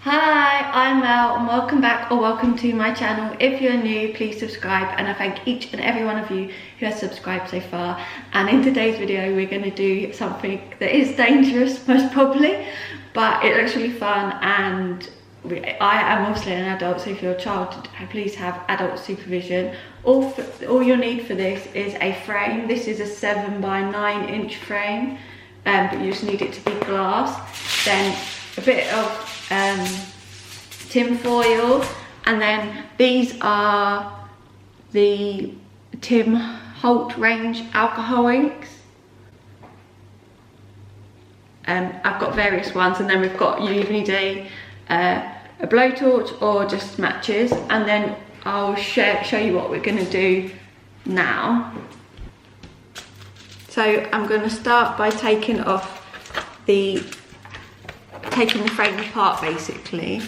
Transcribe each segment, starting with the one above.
Hi, I'm Mel and welcome back or welcome to my channel. If you're new, please subscribe, and I thank each and every one of you who has subscribed so far. And in today's video we're going to do something that is dangerous most probably, but it looks really fun, and I am obviously an adult, so if you're a child please have adult supervision. All you'll need for this is a frame. This is a 7 by 9 inch frame, but you just need it to be glass, then a bit of tin foil, and then these are the Tim Holt range alcohol inks. I've got various ones, and then we've got, you either need a blowtorch or just matches, and then I'll show you what we're going to do now. So I'm going to start by taking the frame apart basically.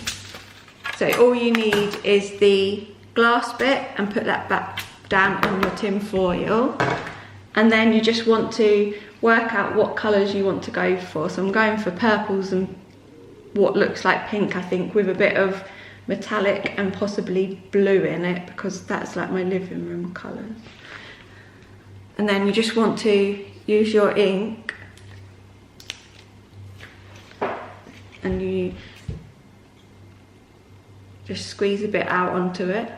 So all you need is the glass bit, and put that back down on your tin foil, and then you just want to work out what colours you want to go for. So I'm going for purples and what looks like pink, I think, with a bit of metallic and possibly blue in it, because that's like my living room colours. And then you just want to use your ink, and you just squeeze a bit out onto it.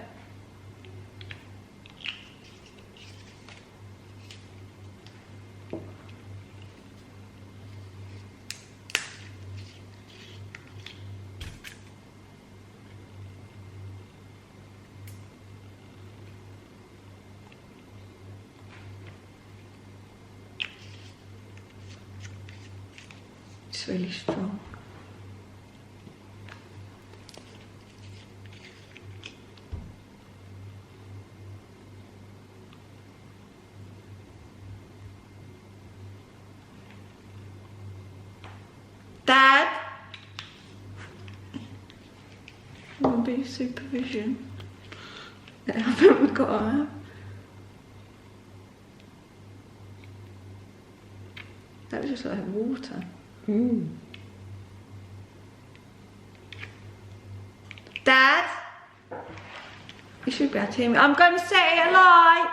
It's really strong. Dad, I want to be supervision. I haven't got her. That was just like water. Dad, you should be able to hear me. I'm going to set it alight.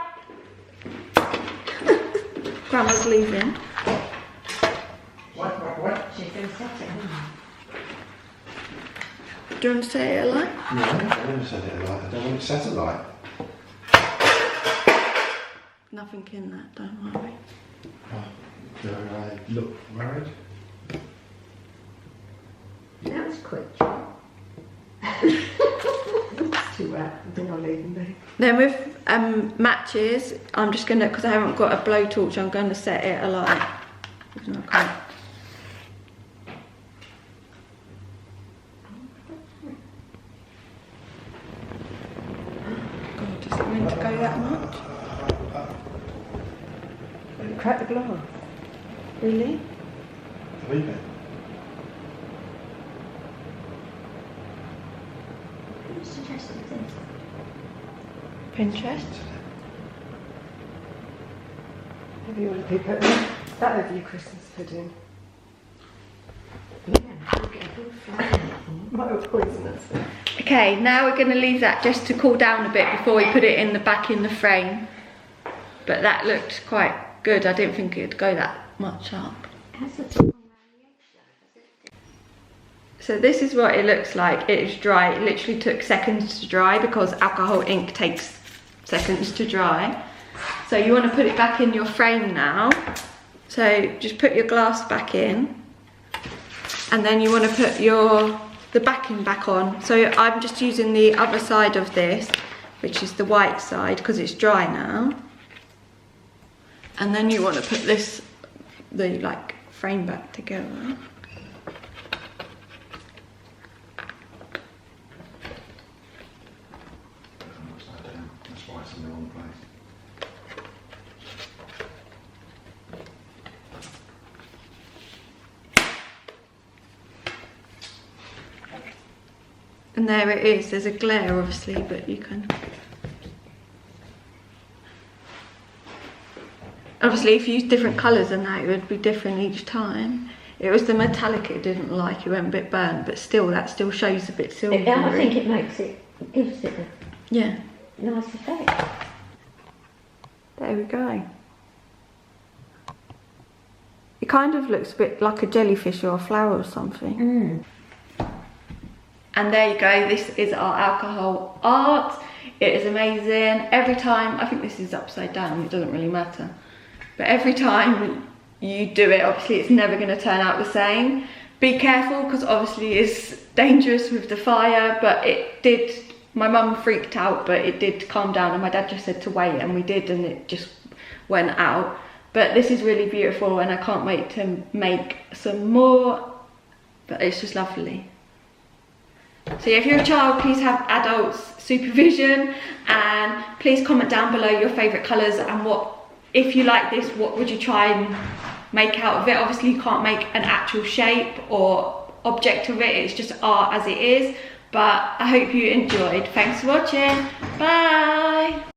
Grandma's leaving. What? She's going to set it alight. Do you want to set it alight? No, I don't want to set it alight. I don't want it set alight. Nothing in that, don't worry. Oh, do I look worried? That was quick. It's too wet. I think I'll leave them be. Then with matches, I'm just gonna, because I haven't got a blowtorch, I'm going to set it alight. Even though I can't. God, does it mean to go that much? Crack the glass. Really? Leave it. Who suggested this? Pinterest? Maybe you want to be putting that over your Christmas pudding. Yeah, you'll get a good flavour. Might be poisonous. Okay, now we're going to leave that just to cool down a bit before we put it back in the frame. But that looked quite good. I didn't think it'd go that much up. So this is what it looks like. It is dry. It literally took seconds to dry, because alcohol ink takes seconds to dry. So you want to put it back in your frame now. So just put your glass back in, and then you want to put the backing back on. So I'm just using the other side of this, which is the white side, because it's dry now. And then you want to put the like frame back together. That's why it's in the wrong place. And there it is. There's a glare obviously, but you can. Obviously if you use different colours than that, it would be different each time. It was the metallic it didn't like, it went a bit burnt, but still, that still shows a bit silvery. I think it gives it yeah. a nice effect. There we go. It kind of looks a bit like a jellyfish or a flower or something. And there you go, this is our alcohol art. It is amazing. Every time, I think this is upside down, it doesn't really matter. But every time you do it, obviously it's never going to turn out the same. Be careful, because obviously it's dangerous with the fire, but it did, my mum freaked out, but it did calm down, and my dad just said to wait, and we did, and it just went out. But this is really beautiful, and I can't wait to make some more, but it's just lovely. So yeah, if you're a child, please have adults supervision, and please comment down below your favourite colours, and what, if you like this, what would you try and make out of it. Obviously you can't make an actual shape or object of it, it's just art as it is, but I hope you enjoyed. Thanks for watching, bye.